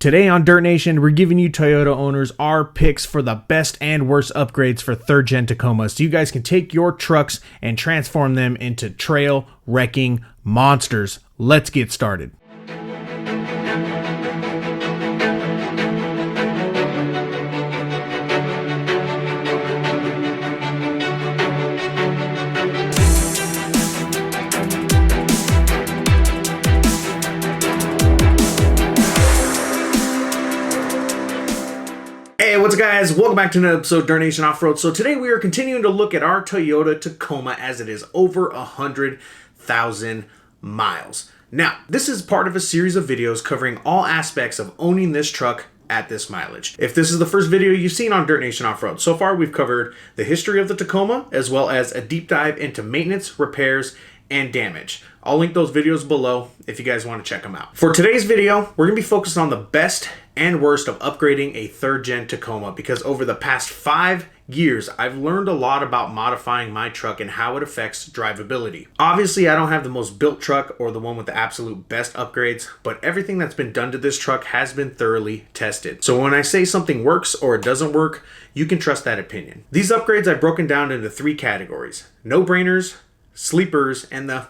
Today on Dirt Nation, we're giving you Toyota owners our picks for the best and worst upgrades for third-gen Tacomas, so you guys can take your trucks and transform them into trail wrecking monsters. Let's get started. Hey, what's up guys? Welcome back to another episode of Dirtnation Off-Road. So today we are continuing to look at our Toyota Tacoma as it is over 100,000 miles. Now, this is part of a series of videos covering all aspects of owning this truck at this mileage. If this is the first video you've seen on Dirtnation Off-Road, so far we've covered the history of the Tacoma as well as a deep dive into maintenance, repairs, and damage. I'll link those videos below if you guys want to check them out. For today's video, we're going to be focused on the best and worst of upgrading a third-gen Tacoma because over the past 5 years, I've learned a lot about modifying my truck and how it affects drivability. Obviously, I don't have the most built truck or the one with the absolute best upgrades, but everything that's been done to this truck has been thoroughly tested. So when I say something works or it doesn't work, you can trust that opinion. These upgrades I've broken down into 3 categories: no-brainers, sleepers, and the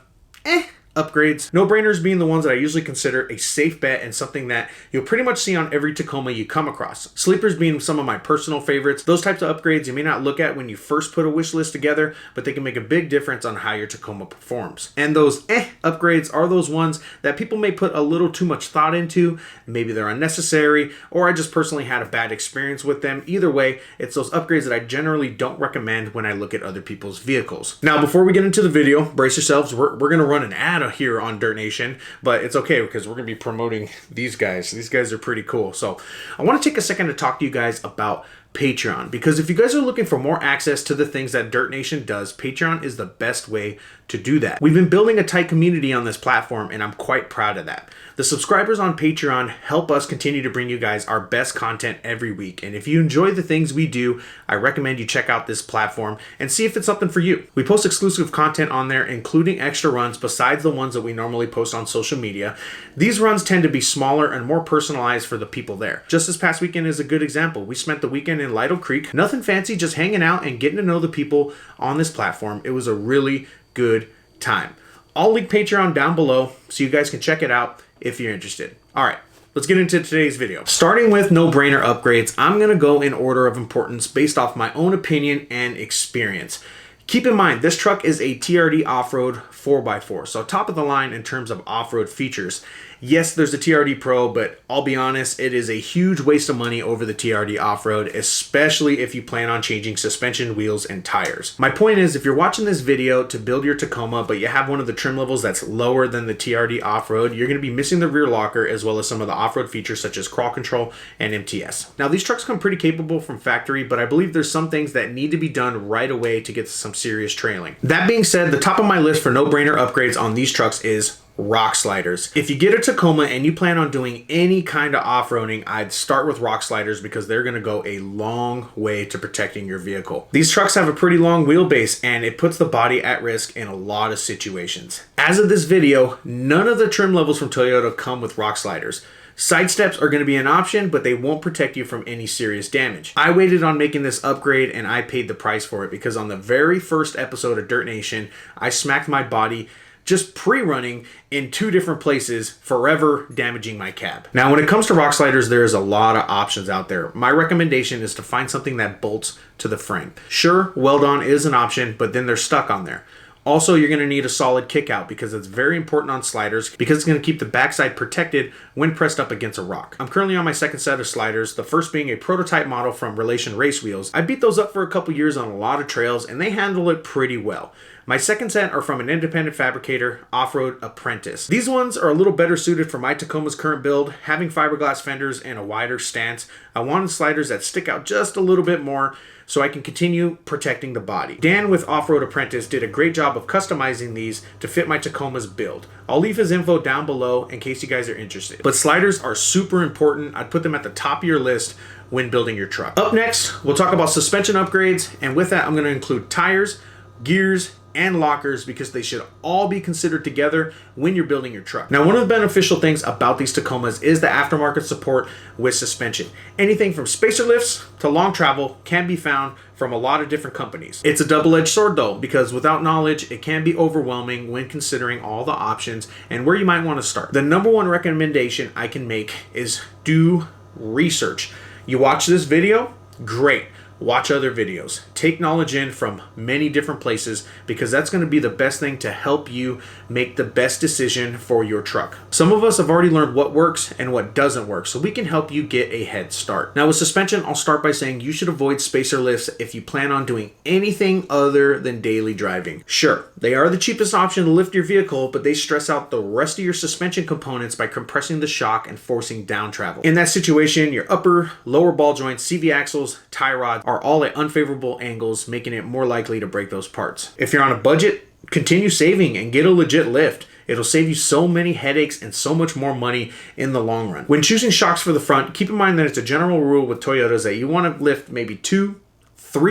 upgrades. No-brainers being the ones that I usually consider a safe bet and something that you'll pretty much see on every Tacoma you come across. Sleepers being some of my personal favorites. Those types of upgrades you may not look at when you first put a wish list together, but they can make a big difference on how your Tacoma performs. And those upgrades are those ones that people may put a little too much thought into. Maybe they're unnecessary, or I just personally had a bad experience with them. Either way, it's those upgrades that I generally don't recommend when I look at other people's vehicles. Now, before we get into the video, brace yourselves. We're going to run an ad here on Dirt Nation, but it's okay because we're going to be promoting these guys. These guys are pretty cool. So I want to take a second to talk to you guys about Patreon, because if you guys are looking for more access to the things that Dirt Nation does, Patreon is the best way to do that. We've been building a tight community on this platform, and I'm quite proud of that. The subscribers on Patreon help us continue to bring you guys our best content every week, and if you enjoy the things we do, I recommend you check out this platform and see if it's something for you. We post exclusive content on there, including extra runs besides the ones that we normally post on social media. These runs tend to be smaller and more personalized for the people there. Just this past weekend is a good example. We spent the weekend in Lytle Creek. Nothing fancy, just hanging out and getting to know the people on this platform. It was a really good time. I'll link Patreon down below so you guys can check it out if you're interested. All right, let's get into today's video. Starting with no-brainer upgrades, I'm going to go in order of importance based off my own opinion and experience. Keep in mind, this truck is a TRD off-road 4x4, so top of the line in terms of off-road features. Yes, there's a TRD Pro, but I'll be honest, it is a huge waste of money over the TRD off-road, especially if you plan on changing suspension, wheels, and tires. My point is, if you're watching this video to build your Tacoma, but you have one of the trim levels that's lower than the TRD off-road, you're going to be missing the rear locker as well as some of the off-road features such as crawl control and MTS. Now, these trucks come pretty capable from factory, but I believe there's some things that need to be done right away to get some serious trailing. That being said, the top of my list for no-brainer upgrades on these trucks is rock sliders. If you get a Tacoma and you plan on doing any kind of off-roading, I'd start with rock sliders because they're going to go a long way to protecting your vehicle. These trucks have a pretty long wheelbase and it puts the body at risk in a lot of situations. As of this video, none of the trim levels from Toyota come with rock sliders. Side steps are going to be an option, but they won't protect you from any serious damage. I waited on making this upgrade and I paid the price for it because on the very first episode of Dirt Nation, I smacked my body just pre-running in 2 different places, forever damaging my cab. Now, when it comes to rock sliders, there's a lot of options out there. My recommendation is to find something that bolts to the frame. Sure, weld-on is an option, but then they're stuck on there. Also, you're going to need a solid kick-out because it's very important on sliders because it's going to keep the backside protected when pressed up against a rock. I'm currently on my second set of sliders, the first being a prototype model from Relation Race Wheels. I beat those up for a couple years on a lot of trails and they handle it pretty well. My second set are from an independent fabricator, OffRoad Apprentice. These ones are a little better suited for my Tacoma's current build. Having fiberglass fenders and a wider stance, I wanted sliders that stick out just a little bit more so I can continue protecting the body. Dan with OffRoad Apprentice did a great job of customizing these to fit my Tacoma's build. I'll leave his info down below in case you guys are interested. But sliders are super important. I'd put them at the top of your list when building your truck. Up next, we'll talk about suspension upgrades, and with that, I'm going to include tires, gears, and lockers, because they should all be considered together when you're building your truck. Now, one of the beneficial things about these Tacomas is the aftermarket support with suspension. Anything from spacer lifts to long travel can be found from a lot of different companies. It's a double-edged sword though, because without knowledge, it can be overwhelming when considering all the options and where you might want to start. The number one recommendation I can make is do research. You watch this video, great. Watch other videos. Take knowledge in from many different places, because that's going to be the best thing to help you make the best decision for your truck. Some of us have already learned what works and what doesn't work, so we can help you get a head start. Now with suspension, I'll start by saying you should avoid spacer lifts if you plan on doing anything other than daily driving. Sure, they are the cheapest option to lift your vehicle, but they stress out the rest of your suspension components by compressing the shock and forcing down travel. In that situation, your upper, lower ball joints, CV axles, tie rods are all at unfavorable angles, making it more likely to break those parts. If you're on a budget, continue saving and get a legit lift. It'll save you so many headaches and so much more money in the long run. When choosing shocks for the front, keep in mind that it's a general rule with Toyotas that you want to lift maybe 2-3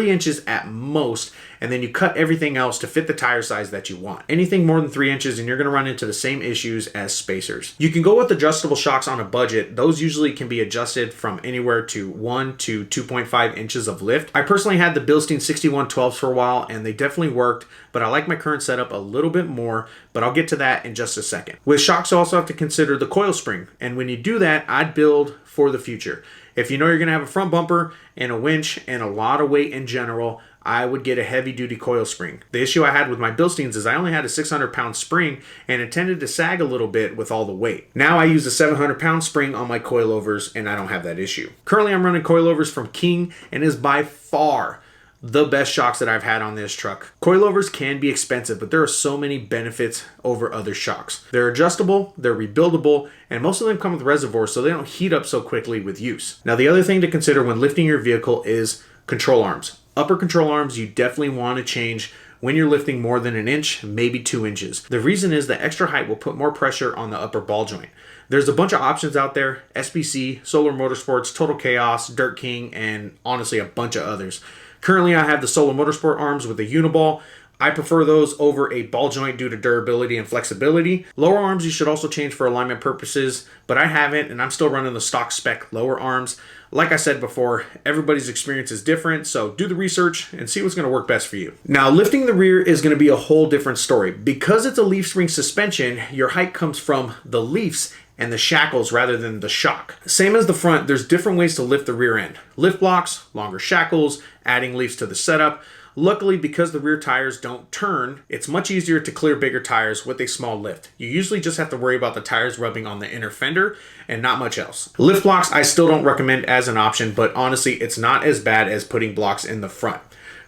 inches at most, and then you cut everything else to fit the tire size that you want. Anything more than 3 inches and you're gonna run into the same issues as spacers. You can go with adjustable shocks on a budget. Those usually can be adjusted from anywhere to 1 to 2.5 inches of lift. I personally had the Bilstein 6112s for a while and they definitely worked, but I like my current setup a little bit more, but I'll get to that in just a second. With shocks, you also have to consider the coil spring, and when you do that, I'd build for the future. If you know you're gonna have a front bumper and a winch and a lot of weight in general, I would get a heavy duty coil spring. The issue I had with my Bilsteins is I only had a 600-pound spring and it tended to sag a little bit with all the weight. Now I use a 700-pound spring on my coilovers and I don't have that issue. Currently I'm running coilovers from King, and is by far the best shocks that I've had on this truck. Coilovers can be expensive, but there are so many benefits over other shocks. They're adjustable, they're rebuildable, and most of them come with reservoirs so they don't heat up so quickly with use. Now the other thing to consider when lifting your vehicle is control arms. Upper control arms you definitely want to change when you're lifting more than 1 inch, maybe 2 inches. The reason is the extra height will put more pressure on the upper ball joint. There's a bunch of options out there: SBC, Solar Motorsports, Total Chaos, Dirt King, and honestly a bunch of others. Currently I have the Solar Motorsport arms with a uniball. I prefer those over a ball joint due to durability and flexibility. Lower arms you should also change for alignment purposes, but I haven't, and I'm still running the stock spec lower arms. Like I said before, everybody's experience is different, so do the research and see what's going to work best for you. Now, lifting the rear is going to be a whole different story. Because it's a leaf spring suspension, your height comes from the leafs and the shackles rather than the shock. Same as the front, there's different ways to lift the rear end. Lift blocks, longer shackles, adding leafs to the setup. Luckily, because the rear tires don't turn, it's much easier to clear bigger tires with a small lift. You usually just have to worry about the tires rubbing on the inner fender and not much else. Lift blocks I still don't recommend as an option, but honestly, it's not as bad as putting blocks in the front.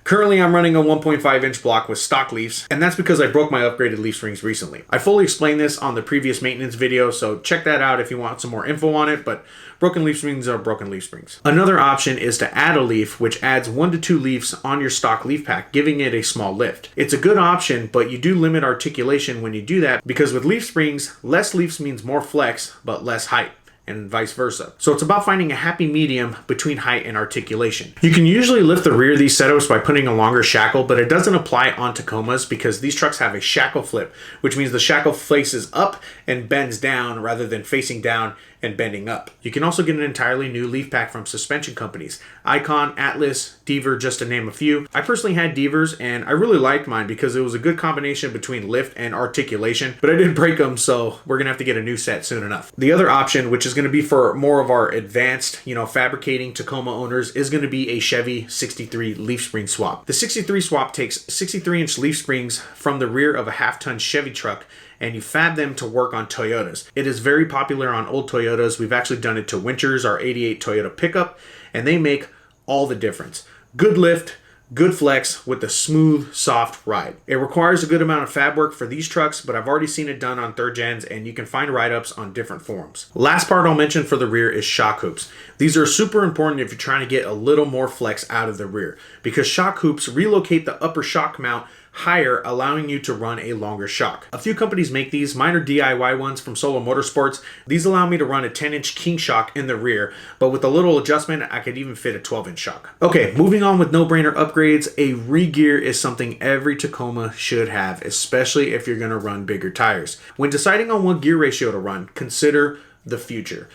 Currently, I'm running a 1.5 inch block with stock leafs, and that's because I broke my upgraded leaf springs recently. I fully explained this on the previous maintenance video, so check that out if you want some more info on it, but broken leaf springs are broken leaf springs. Another option is to add a leaf, which adds 1 to 2 leaves on your stock leaf pack, giving it a small lift. It's a good option, but you do limit articulation when you do that, because with leaf springs, less leaves means more flex, but less height, and vice versa. So it's about finding a happy medium between height and articulation. You can usually lift the rear of these setups by putting a longer shackle, but it doesn't apply on Tacomas because these trucks have a shackle flip, which means the shackle faces up and bends down rather than facing down and bending up. You can also get an entirely new leaf pack from suspension companies. Icon, Atlas, Deaver, just to name a few. I personally had Deavers and I really liked mine because it was a good combination between lift and articulation, but I did break them, so we're gonna have to get a new set soon enough. The other option, which is gonna be for more of our advanced, fabricating Tacoma owners, is gonna be a Chevy 63 leaf spring swap. The 63 swap takes 63-inch leaf springs from the rear of a half-ton Chevy truck and you fab them to work on Toyotas. It is very popular on old Toyotas. We've actually done it to Winchers, our 88 Toyota pickup, and they make all the difference. Good lift, good flex with a smooth, soft ride. It requires a good amount of fab work for these trucks, but I've already seen it done on third gens and you can find write-ups on different forums. Last part I'll mention for the rear is shock hoops. These are super important if you're trying to get a little more flex out of the rear because shock hoops relocate the upper shock mount higher, allowing you to run a longer shock. A few companies make these. Mine are DIY ones from Solo Motorsports. These allow me to run a 10-inch king shock in the rear, but with a little adjustment, I could even fit a 12-inch shock. Okay, moving on with no-brainer upgrades, a Regear is something every Tacoma should have, especially if you're going to run bigger tires. When deciding on what gear ratio to run, consider the future.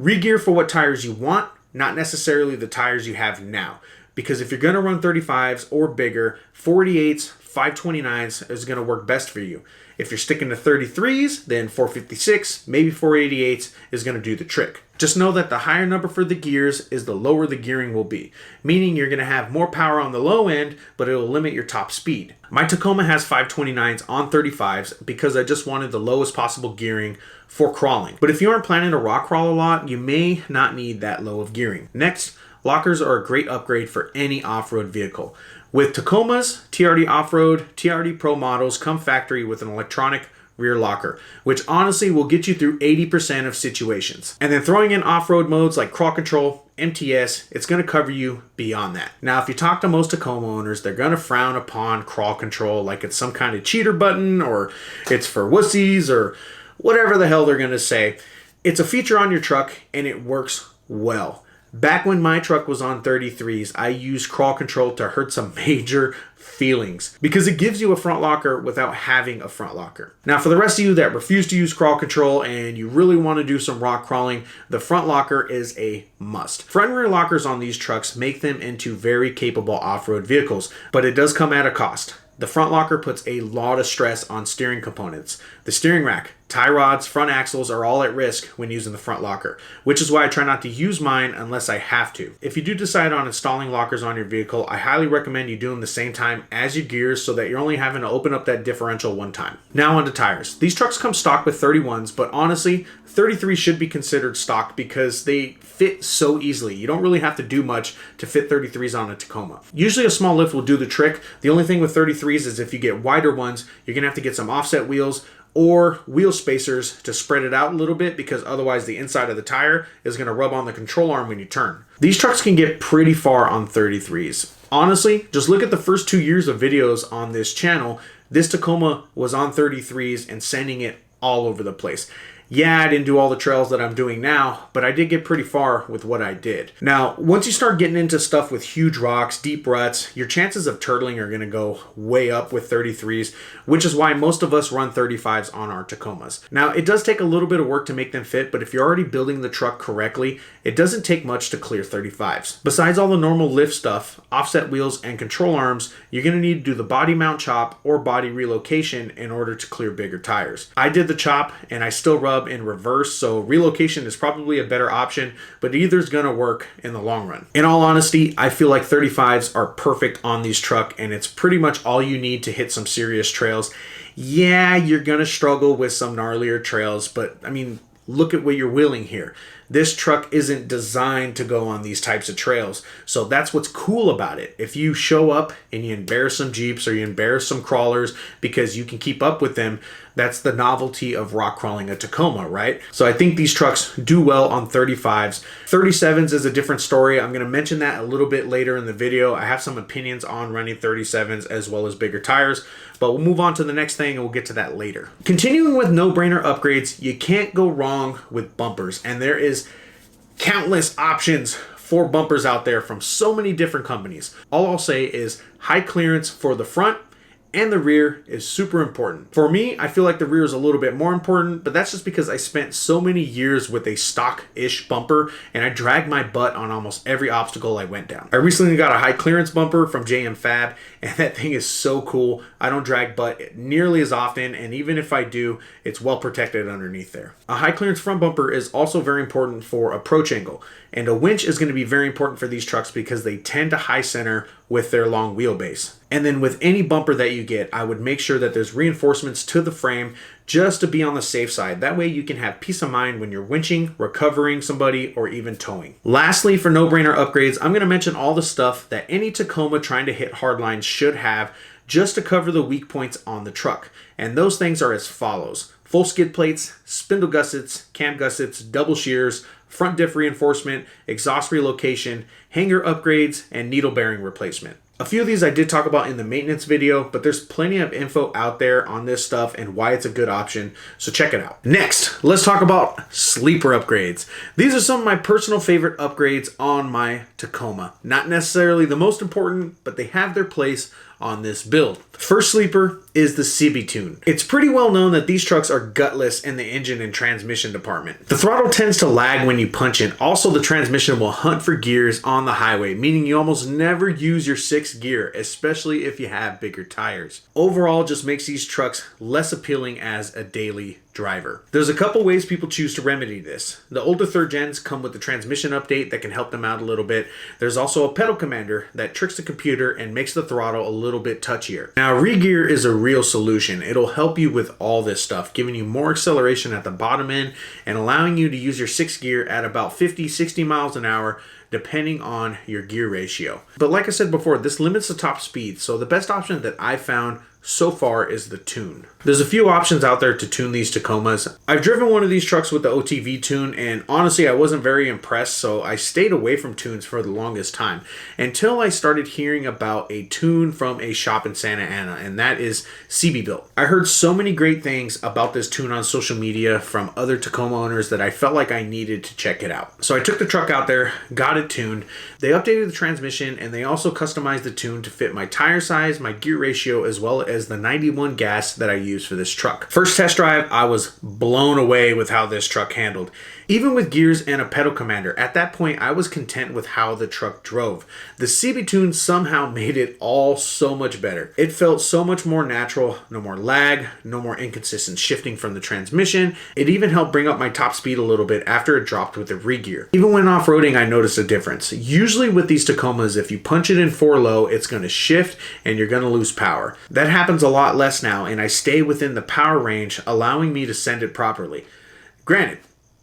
Regear for what tires you want, not necessarily the tires you have now. Because if you're going to run 35s or bigger, 48s, 529s is going to work best for you. If you're sticking to 33s, then 456, maybe 488s is going to do the trick. Just know that the higher number for the gears is the lower the gearing will be, meaning you're going to have more power on the low end, but it will limit your top speed. My Tacoma has 529s on 35s because I just wanted the lowest possible gearing for crawling. But if you aren't planning to rock crawl a lot, you may not need that low of gearing. Next, lockers are a great upgrade for any off-road vehicle. With Tacomas, TRD Off-Road, TRD Pro models come factory with an electronic rear locker, which honestly will get you through 80% of situations. And then throwing in off-road modes like crawl control, MTS, it's going to cover you beyond that. Now, if you talk to most Tacoma owners, they're going to frown upon crawl control like it's some kind of cheater button or it's for wussies or whatever the hell they're going to say. It's a feature on your truck and it works well. Back when my truck was on 33s, I used crawl control to hurt some major feelings because it gives you a front locker without having a front locker. Now, for the rest of you that refuse to use crawl control and you really want to do some rock crawling, the front locker is a must. Front and rear lockers on these trucks make them into very capable off-road vehicles, but it does come at a cost. The front locker puts a lot of stress on steering components. The steering rack, tie rods, front axles are all at risk when using the front locker, which is why I try not to use mine unless I have to. If you do decide on installing lockers on your vehicle, I highly recommend you do them the same time as your gears so that you're only having to open up that differential one time. Now on to tires. These trucks come stock with 31s, but honestly, 33 should be considered stock because they fit so easily. You don't really have to do much to fit 33s on a Tacoma. Usually a small lift will do the trick. The only thing with 33s is if you get wider ones, you're gonna have to get some offset wheels or wheel spacers to spread it out a little bit because otherwise the inside of the tire is going to rub on the control arm when you turn. These trucks can get pretty far on 33s. Honestly, just look at the first 2 years of videos on this channel. This Tacoma was on 33s and sending it all over the place. Yeah, I didn't do all the trails that I'm doing now, but I did get pretty far with what I did. Now, once you start getting into stuff with huge rocks, deep ruts, your chances of turtling are going to go way up with 33s, which is why most of us run 35s on our Tacomas. Now, it does take a little bit of work to make them fit, but if you're already building the truck correctly, it doesn't take much to clear 35s. Besides all the normal lift stuff, offset wheels, and control arms, you're going to need to do the body mount chop or body relocation in order to clear bigger tires. I did the chop and I still rub in reverse, so relocation is probably a better option, but either is going to work in the long run. In all honesty, I feel like 35s are perfect on these truck and it's pretty much all you need to hit some serious trails. Yeah, you're going to struggle with some gnarlier trails, but I mean, look at what you're wheeling here. This truck isn't designed to go on these types of trails. So that's what's cool about it. If you show up and you embarrass some Jeeps or you embarrass some crawlers because you can keep up with them, that's the novelty of rock crawling a Tacoma, right? So I think these trucks do well on 35s. 37s is a different story. I'm going to mention that a little bit later in the video. I have some opinions on running 37s as well as bigger tires, but we'll move on to the next thing and we'll get to that later. Continuing with no-brainer upgrades, you can't go wrong with bumpers, and there is countless options for bumpers out there from so many different companies. All I'll say is high clearance for the front and the rear is super important. For me, I feel like the rear is a little bit more important, but that's just because I spent so many years with a stock-ish bumper and I dragged my butt on almost every obstacle I went down. I recently got a high clearance bumper from JM Fab and that thing is so cool. I don't drag butt nearly as often, and even if I do, it's well protected underneath there. A high clearance front bumper is also very important for approach angle, and a winch is going to be very important for these trucks because they tend to high center with their long wheelbase. And then with any bumper that you get, I would make sure that there's reinforcements to the frame just to be on the safe side. That way you can have peace of mind when you're winching, recovering somebody, or even towing. Lastly, for no-brainer upgrades, I'm going to mention all the stuff that any Tacoma trying to hit hardlines should have just to cover the weak points on the truck. And those things are as follows: full skid plates, spindle gussets, cam gussets, double shears, front diff reinforcement, exhaust relocation, hanger upgrades, and needle bearing replacement. A few of these I did talk about in the maintenance video, but there's plenty of info out there on this stuff and why it's a good option, so check it out. Next, let's talk about sleeper upgrades. These are some of my personal favorite upgrades on my Tacoma. Not necessarily the most important, but they have their place on this build. First sleeper is the Sibibuilt. It's pretty well known that these trucks are gutless in the engine and transmission department. The throttle tends to lag when you punch in. Also, the transmission will hunt for gears on the highway, meaning you almost never use your sixth gear, especially if you have bigger tires. Overall, just makes these trucks less appealing as a daily driver. There's a couple ways people choose to remedy this. The older third gens come with the transmission update that can help them out a little bit. There's also a pedal commander that tricks the computer and makes the throttle a little bit touchier. Now, Regear is a real solution. It'll help you with all this stuff, giving you more acceleration at the bottom end and allowing you to use your sixth gear at about 50-60 miles an hour depending on your gear ratio. But like I said before, this limits the top speed, so the best option that I found so far is the tune. There's a few options out there to tune these Tacomas. I've driven one of these trucks with the OTV tune, and honestly I wasn't very impressed, so I stayed away from tunes for the longest time until I started hearing about a tune from a shop in Santa Ana, and that is Sibibuilt. I heard so many great things about this tune on social media from other Tacoma owners that I felt like I needed to check it out. So I took the truck out there, got it tuned. They updated the transmission, and they also customized the tune to fit my tire size, my gear ratio, as well as the 91 gas that I use for this truck. First test drive, I was blown away with how this truck handled. Even with gears and a pedal commander, at that point I was content with how the truck drove. The Sibibuilt somehow made it all so much better. It felt so much more natural, no more lag, no more inconsistent shifting from the transmission. It even helped bring up my top speed a little bit after it dropped with the Regear. Even when off-roading, I noticed a difference. Usually with these Tacomas, if you punch it in 4 low, it's going to shift and you're going to lose power. That happens a lot less now, and I stay within the power range, allowing me to send it properly. Granted,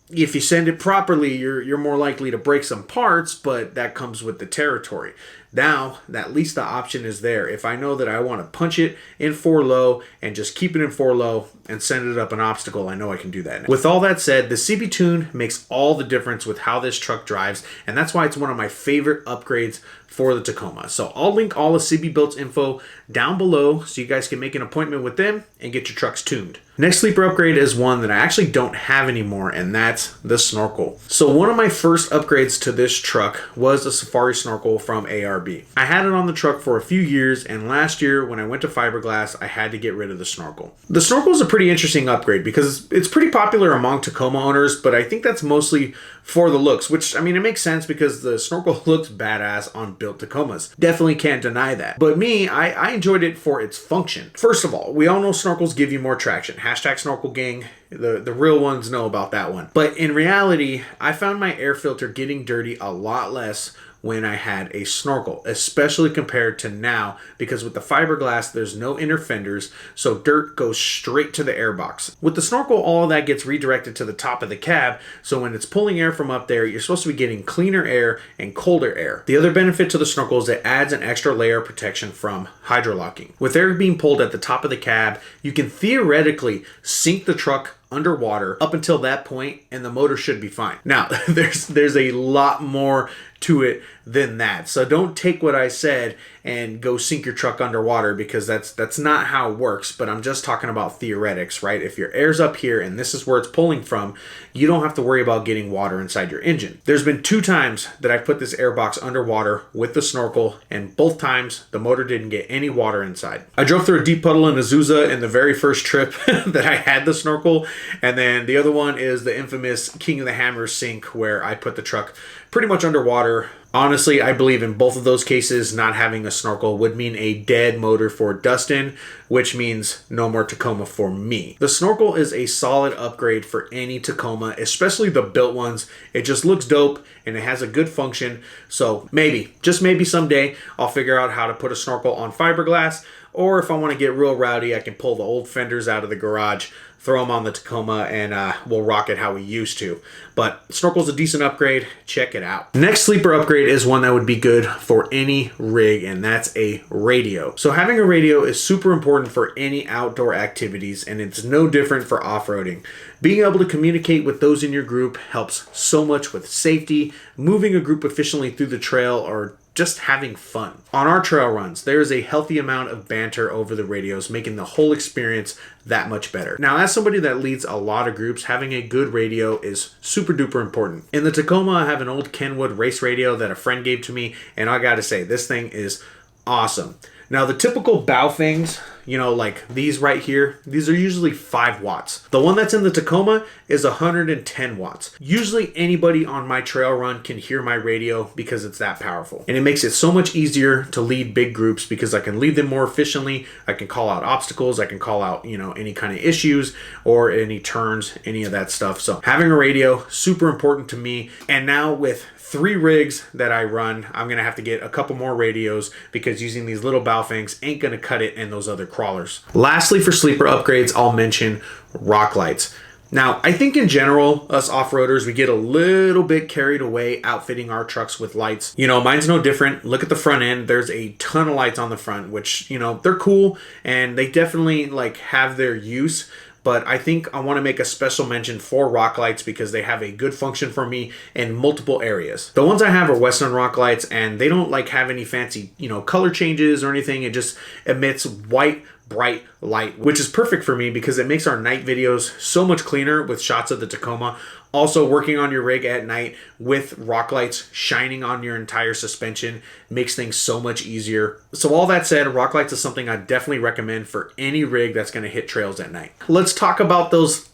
if you send it properly, you're more likely to break some parts, but that comes with the territory. Now, at least the option is there. If I know that I want to punch it in 4 low and just keep it in 4 low and send it up an obstacle, I know I can do that. With all that said, the Sibibuilt makes all the difference with how this truck drives, and that's why it's one of my favorite upgrades for the Tacoma. So I'll link all of Sibibuilt's info down below so you guys can make an appointment with them and get your trucks tuned. Next sleeper upgrade is one that I actually don't have anymore, and that's the Snorkel. So one of my first upgrades to this truck was a Safari Snorkel from ARB. I had it on the truck for a few years, and last year when I went to Fiberglass, I had to get rid of the Snorkel. The Snorkel is a pretty interesting upgrade because it's pretty popular among Tacoma owners, but I think that's mostly for the looks, which, I mean, it makes sense because the Snorkel looks badass on built Tacomas. Definitely can't deny that. But me, I enjoyed it for its function. First of all, we all know snorkels give you more traction. Hashtag snorkel gang. The real ones know about that one. But in reality, I found my air filter getting dirty a lot less when I had a Snorkel, especially compared to now, because with the fiberglass, there's no inner fenders, so dirt goes straight to the airbox. With the Snorkel, all of that gets redirected to the top of the cab, so when it's pulling air from up there, you're supposed to be getting cleaner air and colder air. The other benefit to the Snorkel is it adds an extra layer of protection from hydrolocking. With air being pulled at the top of the cab, you can theoretically sink the truck underwater up until that point, and the motor should be fine. Now, there's a lot more to it than that. So don't take what I said and go sink your truck underwater, because that's not how it works. But I'm just talking about theoretics, right? If your air's up here and this is where it's pulling from, you don't have to worry about getting water inside your engine. There's been 2 times that I've put this airbox underwater with the Snorkel, and both times the motor didn't get any water inside. I drove through a deep puddle in Azusa in the very first trip that I had the Snorkel, and then the other one is the infamous King of the Hammer sink where I put the truck pretty much underwater. Honestly, I believe in both of those cases, not having a Snorkel would mean a dead motor for Dustin, which means no more Tacoma for me. The Snorkel is a solid upgrade for any Tacoma, especially the built ones. It just looks dope and it has a good function. So maybe, just maybe someday, I'll figure out how to put a Snorkel on fiberglass, or if I want to get real rowdy, I can pull the old fenders out of the garage, throw them on the Tacoma, and we'll rock it how we used to. But Snorkel's a decent upgrade. Check it out. Next sleeper upgrade is one that would be good for any rig, and that's a radio. So having a radio is super important for any outdoor activities, and it's no different for off-roading. Being able to communicate with those in your group helps so much with safety, moving a group efficiently through the trail, or just having fun. On our trail runs, there is a healthy amount of banter over the radios, making the whole experience that much better. Now, as somebody that leads a lot of groups, having a good radio is super duper important. In the Tacoma, I have an old Kenwood race radio that a friend gave to me, and I gotta say, this thing is awesome. Now, the typical bow things, you know, like these right here, these are usually 5 watts. The one that's in the Tacoma is 110 watts. Usually anybody on my trail run can hear my radio because it's that powerful. And it makes it so much easier to lead big groups because I can lead them more efficiently. I can call out obstacles. I can call out, you know, any kind of issues or any turns, any of that stuff. So having a radio, super important to me. And now with 3 rigs that I run, I'm gonna have to get a couple more radios because using these little bow things ain't gonna cut it in those other crawlers. Lastly, for sleeper upgrades, I'll mention rock lights. Now, I think in general, us off-roaders, we get a little bit carried away outfitting our trucks with lights. You know, mine's no different. Look at the front end. There's a ton of lights on the front, which, you know, they're cool and they definitely like have their use. But I think I want to make a special mention for rock lights because they have a good function for me in multiple areas. The ones I have are Western rock lights, and they don't like have any fancy, you know, color changes or anything. It just emits white, bright light, which is perfect for me because it makes our night videos so much cleaner with shots of the Tacoma. Also, working on your rig at night with rock lights shining on your entire suspension makes things so much easier. So all that said, rock lights is something I definitely recommend for any rig that's going to hit trails at night. Let's talk about those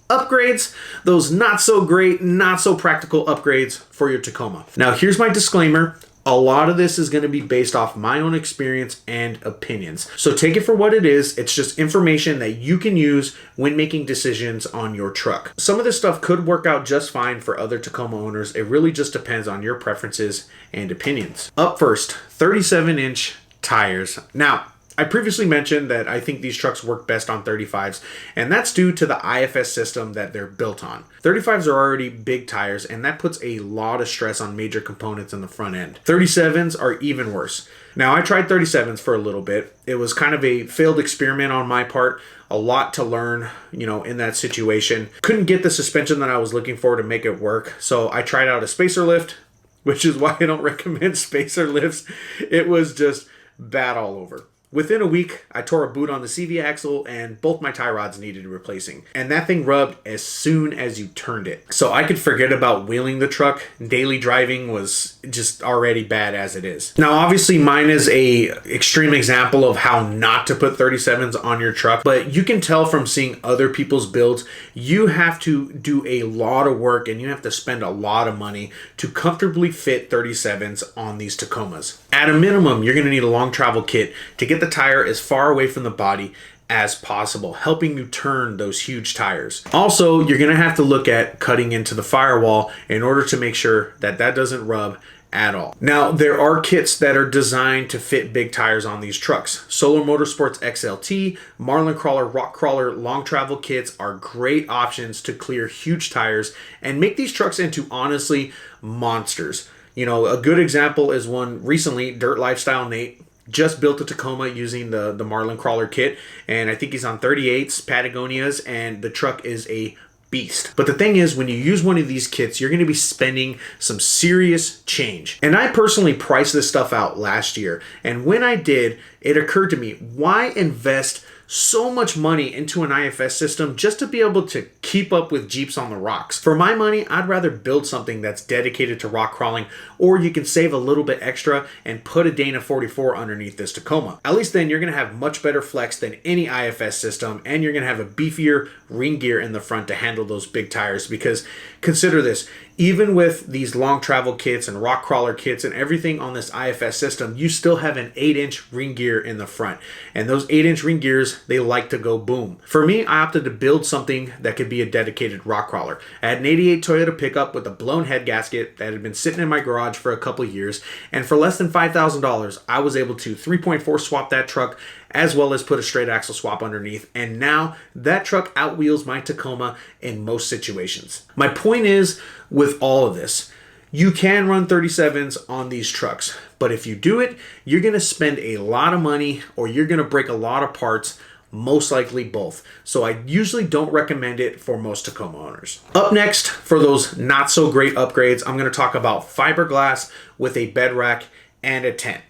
upgrades, those not so great, not so practical upgrades for your Tacoma. Now, here's my disclaimer. A lot of this is going to be based off my own experience and opinions. So take it for what it is. It's just information that you can use when making decisions on your truck. Some of this stuff could work out just fine for other Tacoma owners. It really just depends on your preferences and opinions. Up first, 37-inch tires. Now, I previously mentioned that I think these trucks work best on 35s, and that's due to the IFS system that they're built on. 35s are already big tires, and that puts a lot of stress on major components in the front end. 37s are even worse. Now, I tried 37s for a little bit. It was kind of a failed experiment on my part. A lot to learn, you know, in that situation. Couldn't get the suspension that I was looking for to make it work, so I tried out a spacer lift, which is why I don't recommend spacer lifts. It was just bad all over. Within a week, I tore a boot on the CV axle and both my tie rods needed replacing. And that thing rubbed as soon as you turned it. So I could forget about wheeling the truck. Daily driving was just already bad as it is. Now, obviously mine is a extreme example of how not to put 37s on your truck, but you can tell from seeing other people's builds, you have to do a lot of work and you have to spend a lot of money to comfortably fit 37s on these Tacomas. At a minimum, you're gonna need a long travel kit to get the tire as far away from the body as possible, helping you turn those huge tires. Also, you're gonna have to look at cutting into the firewall in order to make sure that that doesn't rub at all. Now, there are kits that are designed to fit big tires on these trucks. Solar Motorsports XLT, Marlin Crawler, Rock Crawler, long travel kits are great options to clear huge tires and make these trucks into, honestly, monsters. You know, a good example is one recently, Dirt Lifestyle Nate just built a Tacoma using the Marlin Crawler kit, and I think he's on 38s, Patagonias, and the truck is a beast. But the thing is, when you use one of these kits, you're going to be spending some serious change. And I personally priced this stuff out last year, and when I did, it occurred to me, why invest so much money into an IFS system just to be able to keep up with Jeeps on the rocks? For my money, I'd rather build something that's dedicated to rock crawling, or you can save a little bit extra and put a Dana 44 underneath this Tacoma. At least then you're gonna have much better flex than any IFS system, and you're gonna have a beefier ring gear in the front to handle those big tires. Because consider this, even with these long travel kits and rock crawler kits and everything on this IFS system, you still have an 8-inch ring gear in the front. And those 8-inch ring gears, they like to go boom. For me, I opted to build something that could be a dedicated rock crawler. I had an 88 Toyota pickup with a blown head gasket that had been sitting in my garage for a couple years. And for less than $5,000, I was able to 3.4 swap that truck, as well as put a straight axle swap underneath, and now that truck outwheels my Tacoma in most situations. My point is, with all of this, you can run 37s on these trucks, but if you do it, you're gonna spend a lot of money or you're gonna break a lot of parts most likely both. So I usually don't recommend it for most Tacoma owners. Up next, for those not so great upgrades, I'm going to talk about fiberglass with a bed rack and a tent.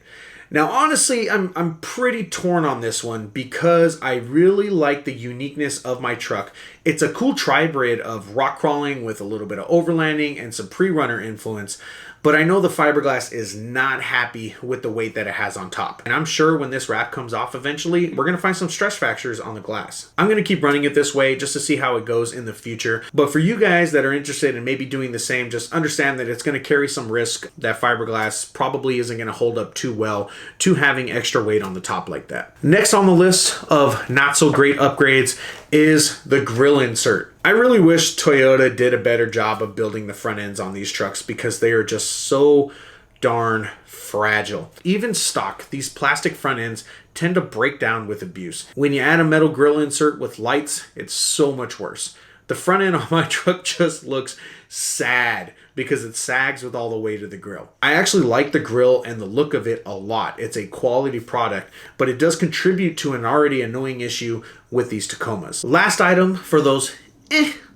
Now, honestly, I'm pretty torn on this one because I really like the uniqueness of my truck. It's a cool tribrid of rock crawling with a little bit of overlanding and some pre-runner influence, but I know the fiberglass is not happy with the weight that it has on top. And I'm sure when this wrap comes off eventually, we're gonna find some stress fractures on the glass. I'm gonna keep running it this way just to see how it goes in the future. But for you guys that are interested in maybe doing the same, just understand that it's gonna carry some risk. That fiberglass probably isn't gonna hold up too well to having extra weight on the top like that. Next on the list of not so great upgrades is the grill insert. I really wish Toyota did a better job of building the front ends on these trucks because they are just so darn fragile. Even stock, these plastic front ends tend to break down with abuse. When you add a metal grill insert with lights, it's so much worse. The front end on my truck just looks sad because it sags with all the weight of the grill. I actually like the grill and the look of it a lot. It's a quality product, but it does contribute to an already annoying issue with these Tacomas. Last item for those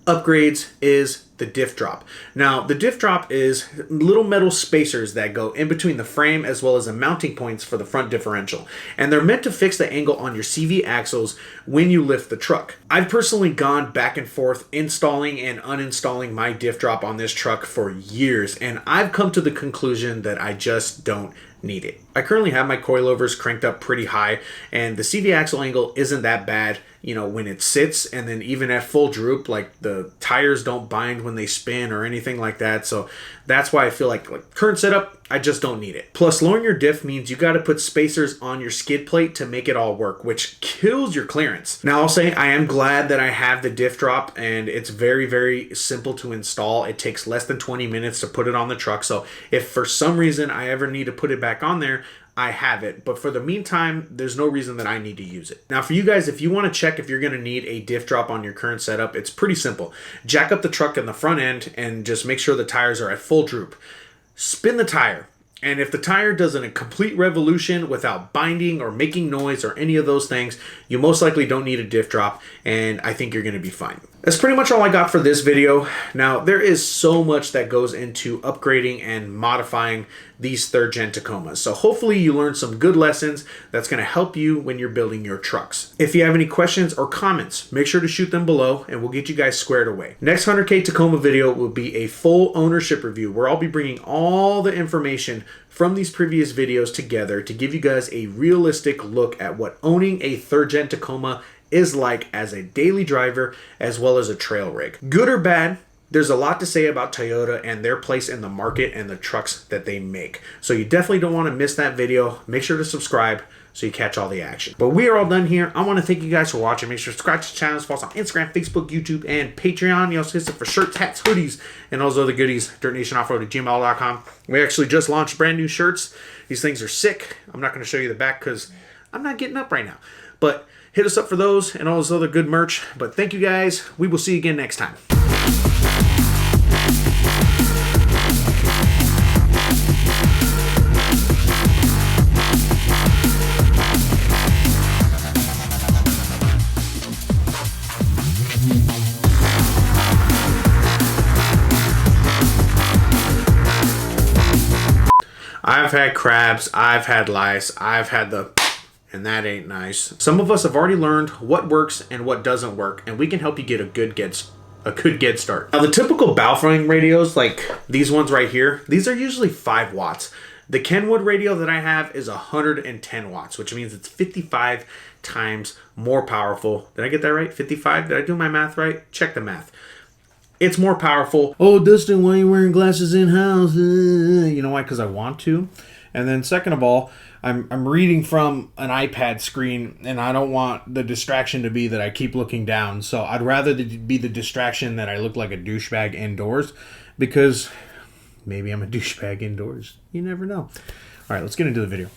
upgrades is the Diff Drop. Now, the Diff Drop is little metal spacers that go in between the frame as well as the mounting points for the front differential. And they're meant to fix the angle on your CV axles when you lift the truck. I've personally gone back and forth installing and uninstalling my Diff Drop on this truck for years, and I've come to the conclusion that I just don't need it. I currently have my coilovers cranked up pretty high, and the CV axle angle isn't that bad, you know, when it sits, and then even at full droop, like the tires don't bind when they spin or anything like that. So that's why I feel like current setup, I just don't need it. Plus, lowering your diff means you got to put spacers on your skid plate to make it all work, which kills your clearance. Now, I'll say I am glad that I have the Diff Drop, and it's very, very simple to install. It takes less than 20 minutes to put it on the truck. So if for some reason I ever need to put it back on there, I have it. But for the meantime, there's no reason that I need to use it. Now, for you guys, if you want to check if you're going to need a Diff Drop on your current setup, it's pretty simple. Jack up the truck in the front end and just make sure the tires are at full droop. Spin the tire. And if the tire does a complete revolution without binding or making noise or any of those things, you most likely don't need a Diff Drop, and I think you're going to be fine. That's pretty much all I got for this video. Now, there is so much that goes into upgrading and modifying these third-gen Tacomas. So hopefully you learned some good lessons that's going to help you when you're building your trucks. If you have any questions or comments, make sure to shoot them below and we'll get you guys squared away. Next 100K Tacoma video will be a full ownership review where I'll be bringing all the information from these previous videos together to give you guys a realistic look at what owning a third-gen Tacoma is like as a daily driver as well as a trail rig. Good or bad, there's a lot to say about Toyota and their place in the market and the trucks that they make. So you definitely don't want to miss that video. Make sure to subscribe so you catch all the action. But we are all done here. I want to thank you guys for watching. Make sure to subscribe to the channel. Follow us on Instagram, Facebook, YouTube, and Patreon. You also hit us for shirts, hats, hoodies, and all those other goodies. dirtnationoffroad@gmail.com. We actually just launched brand new shirts. These things are sick. I'm not going to show you the back because I'm not getting up right now. But hit us up for those and all this other good merch. But thank you guys. We will see you again next time. I've had crabs, I've had lice, I've had and that ain't nice. Some of us have already learned what works and what doesn't work, and we can help you get a good get start. Now, the typical Baofeng radios, like these ones right here, these are usually 5 watts. The Kenwood radio that I have is 110 watts, which means it's 55 times more powerful. Did I get that right? 55? Did I do my math right? Check the math. It's more powerful. Oh, Dustin, why are you wearing glasses in-house? You know why? Because I want to. And then second of all, I'm reading from an iPad screen, and I don't want the distraction to be that I keep looking down. So I'd rather be the distraction that I look like a douchebag indoors, because maybe I'm a douchebag indoors. You never know. All right, let's get into the video.